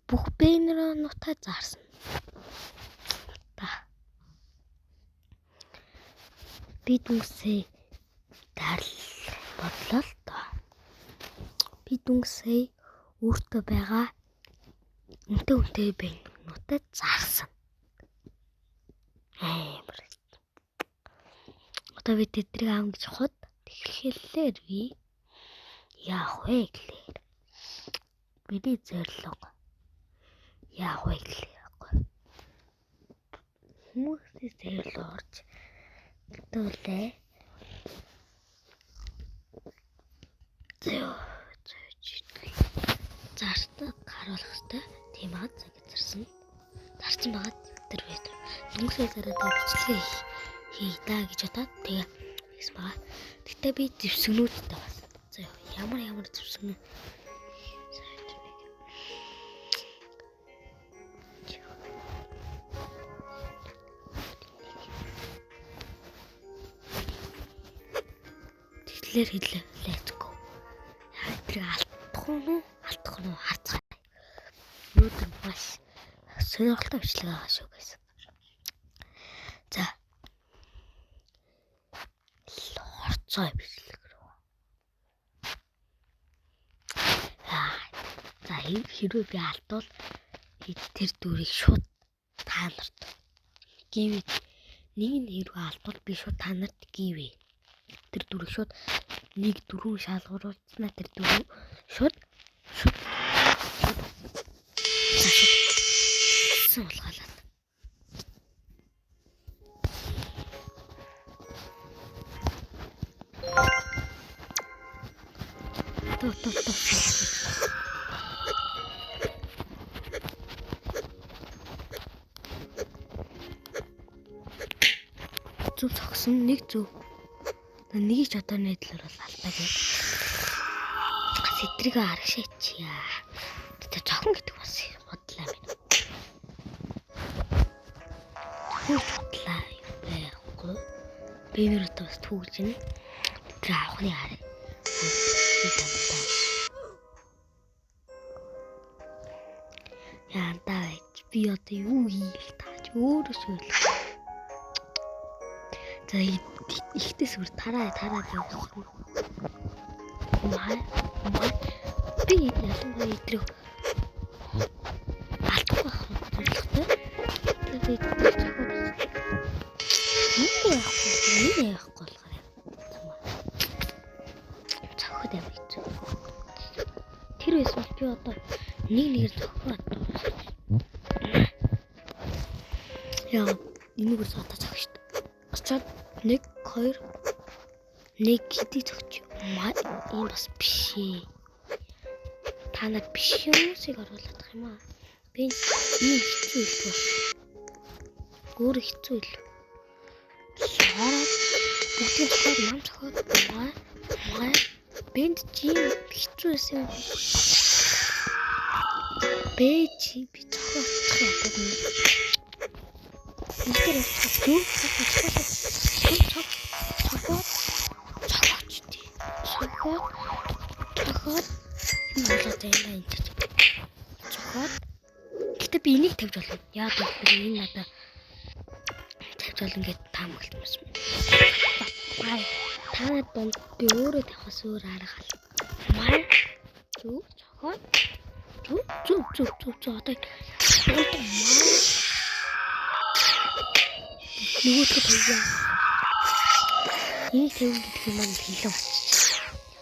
бүх бэнеронуудаа зарсан. Би дүнсээ дарл бодлоо л доо. Би дүнсээ өөртөө байгаа үнтэй бэнеронуудаа зарсан. Амар. Одоо би тэдрийг аав гэж хот тэгэхээр би яах вэ гэлээ. Бидний зорилго яах вэ гэлээ. Хүмүүсийн зорилго орж төлөө. Зартаа харуулах хэрэгтэй. Тийм аа зарсан. Зарсан байгаад тэр байтар. Дүнсээ зараад бичлэгээ хий даа гэж бодоод тэгээ хийс байгаа. Тэгтээ би зэвсгнүүдтэй бас. Ямар зэвсгнүүд. Тэглэр хэлээ. Let's go. Тэрийг алдах уу харцгаа. Өнөөдөр маш сонирхолтой бичлэг байгаа шүү гэсэн. За. Хорцоо бичлэг рүү. За хэрвээ би алдвал тэр дүрийг шууд та нарт гівэ. Нэг нь хэрвээ алдвал би шууд та нарт гівэ. Тэр дүрийг шууд нэг дөрөв шалгуулснаа тэр дөрөв шууд суулгалаа. То. Зүг зогсон нэг зүг. Нэг ч одоо найдлаар бол алдаа гэж. Сэтрийг аргашаач яа. Тэ зохон гэдэг бас бодлаа минь. Бодлаа байхгүй. Би нэрээ бас түүж байна. Тэр авахны хараа. Яантаа байж би одоо юу хийх тааж өөрөөсөө л. За ихтэй сүр тараа явуулсан. Маа би ялангуяа идрэг алдахгүй бодлоготой. Тэгээд нэг яахгүй болохоор юм. Цоход юм гэж. Тэр байсан би одоо нэгээр цохоод. Яа, энэгээр сатаж байгаа шүү дээ. Очоод 1 2 нэг хэдий зогч юм бас биш ээ. Та нар биш юмсыг оруулах юм аа. Би хэцүү илүү. Өөр хэцүү илүү. Шаараа бүгд цохоод нам цохоод маа бэнд чим хэцүү байсан. Бэчи би цохоод Мистер Чуу Чохоод болоод байна энэ. Чохоод гэтээ би энийг тавьж болно. Яа гэвэл энэ надад тавьж болно гэж таамаглалт юм. Та дунд би өөрөө тавихаас өөр арга хал. Маа чуу чохоод чуу одоо нөгөөдгөө тавья. Энийг тавих гэдэг юм маань хэлэв.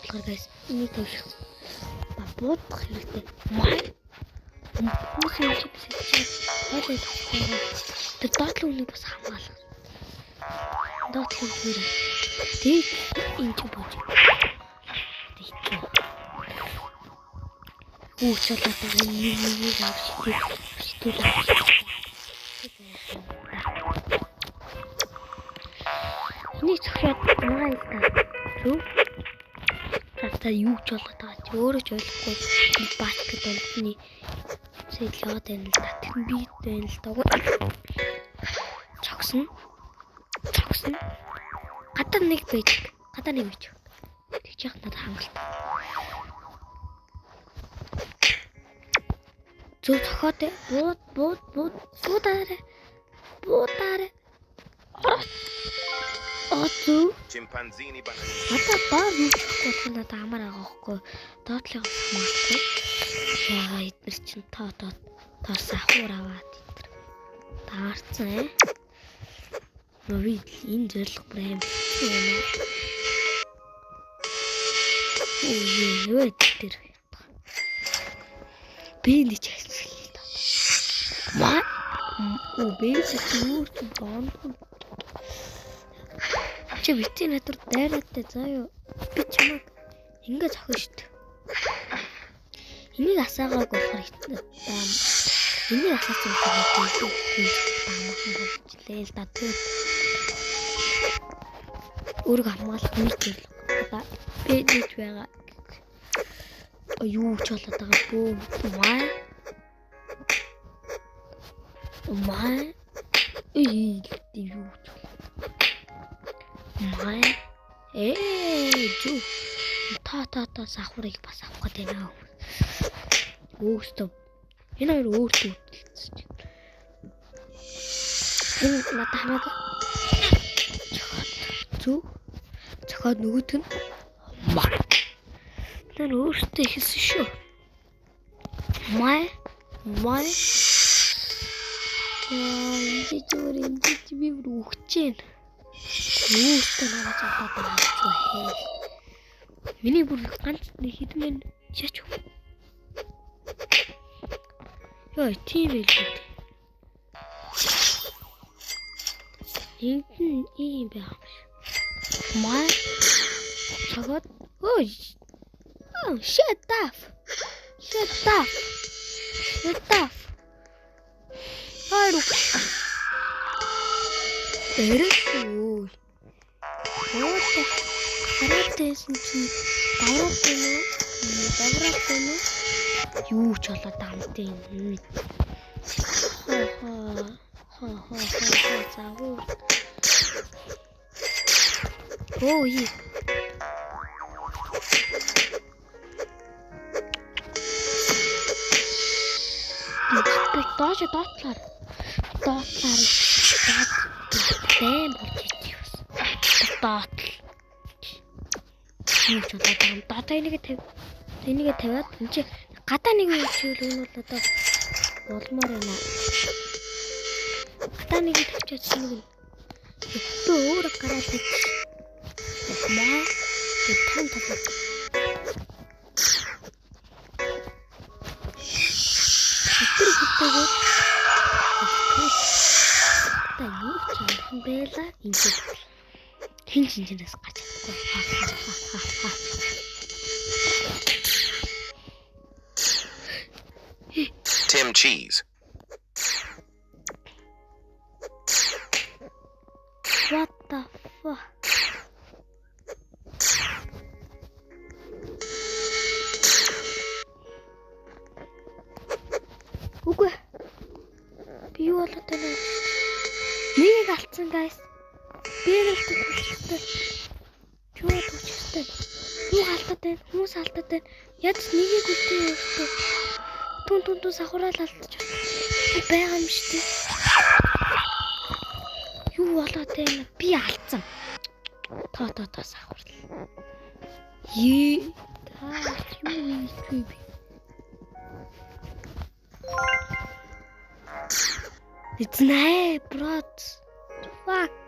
Тэгэхээр guys энийг тавих буудах хэрэгтэй. Хүмүүс юм чи хоолой тавих. Тэр доотлын үнийг бас хамгаалах. Доотлын үгээр тэг энэ ч бож. Уучлаарай та нэг авч шийдэл. Энийг цохиад байгаа юм да. Юу? Та юу ч болоод байгаа чи өөрөө ч ойлгохгүй. Баскет болны зэлээд байна л да. Тэр би байна л да. Цогсон. Гадар нэг байж. Тэгж яах надад хангалт. Зөв цохоод буудаарэ. Зөв. Chimpanzini bananini. Одоо доор юу ч болохгүй надад амар байгаа байхгүй. Доотлыг хамгаалахгүй. Яа эдгээр чинь тоос ахуур аваад эдгээр. Таарцсан. Рови энэ зөвлөх бүр аим юм аа. Юу эдгээр. Би нэг хэлсэн. Маа. Бэс юу ч боонд. Чи битэн натур дайраатай заяа. Би чамайг ингэ зохино шүү дээ. Энийг асаагааг болохоор даам. Энийг асаасан юм даамхан болчихлээ л да тэр. Өөрийгөө хамгаалах нийтлэл. Би нэг байгаа. Юу ч болоод байгаа бөө. Маа. Юу жу та сахурыг бас авах гэдэг наа. Өөртөө энэ хоёр өөртөө үлдсэн чинь. Энэ надад хамаагүй. Цохоод нөгөөт нь маа. Тэр өөртөө хэлсэн шүү. Маа. Энд би үргэж байна. Өөртөө наваад байгаа. Миний бүр ганц нэг хэдэн шаач. Яа, тийм ээ. Ийм байх. Маа. Чагаад. Ой. Shut up. Хайр. Эрэггүй. Хараатэйсэн чи давраад юу ч болоод амтын. Заагуу. Ой. Доотлаар. Дэм болж идэх. Доотл. Юу ч болоод байгаа. Дата энийг тавиад энэ чи гадаа нэг юм шиг л энэ бол одоо болмоор байна. Гадаа нэг тавьчихсан нэг нь. Өтөө өөр гараад ич. Маа. Тэн тасаа. Өтөө та юу ч юм байла энэ хин чинээс гарч чадахгүй. Tim cheese. What the fuck? Үгүй. Би юу болоод байна? Нэг алдсан guys. Би алдсан. Юу болчихсон? Юу алдаад байна? Хүмүүс алдаад байна. Яаж нэгийг үлдээ явахгүй. Түн сахураал алдчих. Байгаа юм шүү дээ. Юу болоод байна? Би алдсан. Та сахурлаа. Юу би. It's not, brot. Fuck.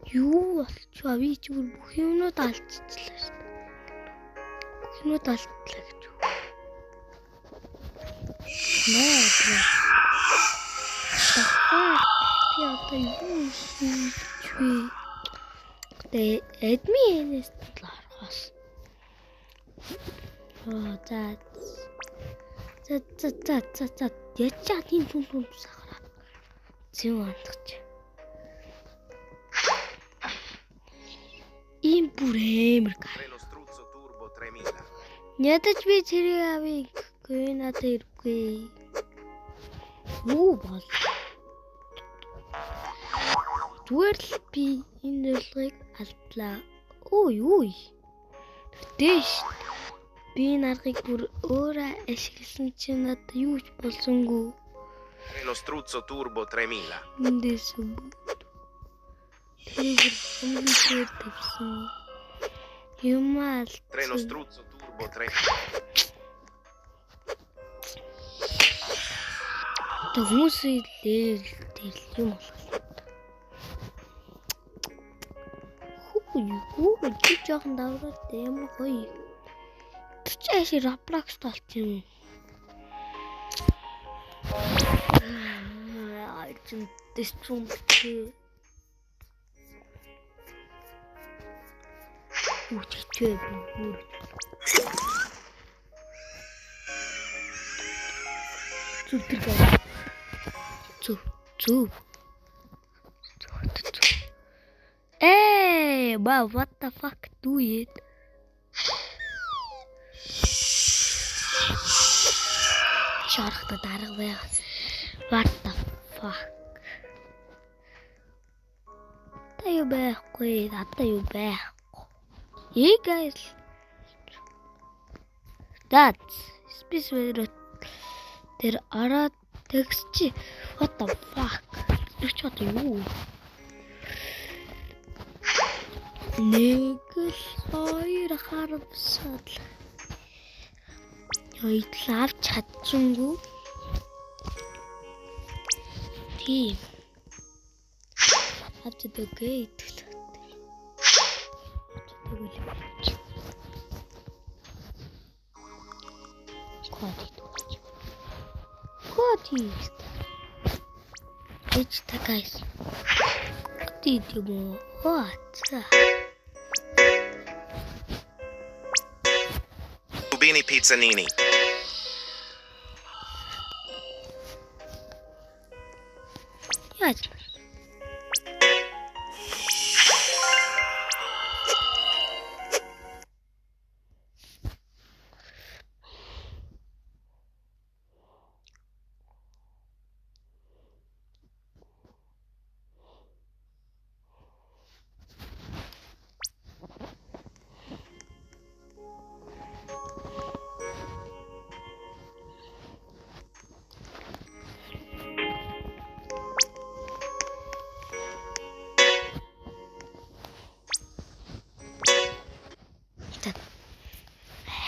Юу болчихоо би ч бүх юмнууд алдчихлаа шүү дээ. Бүх юмнууд алдлаа гэж. Наа. Би одоо юу хийчихвээ. Тэ админээс л харахаас. За. Ячаа тийм түн сахараа. Зэв андгач. Ийм бүр эмэр гар. Ядаж би тэрийг авъя гэхгүй надад ирэхгүй. Юу бол? Зүгээр л би энэ зөвлөгөөг алдлаа. Ой. Дэш. Би наргыг бүр өөрөө ашигласан чинь надад юу ч болсонгүй. Treno struzzo turbo 3000. Эндээс тэр хамгийн тавьсан. Юмаа Treno struzzo turbo 3000. Тэг хүмүүсийн дээр юм болголоо. Хүү чи жоохон давраад юм гоё. Чааш Roblox толчих юм. Чин дэструм чи. Үчичээ бүр. Зүг. Hey, wow, what the fuck do it? Шарахта дарга байга. What the fuck? Таю байхгүй, надад юу байхгүй. Hey guys. That's space weather. Тэр араа текст. What the fuck? Юу ч юу? Нэг л хоёр харамсал. Яйтлав чадчихгүй. Тийм. After the gate. Котик. Эч такайс. Котик. Вот. Bini Pizzanini. Яаж?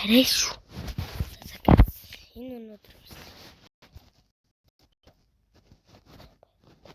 Арай шүү. Энэ өнөөдөр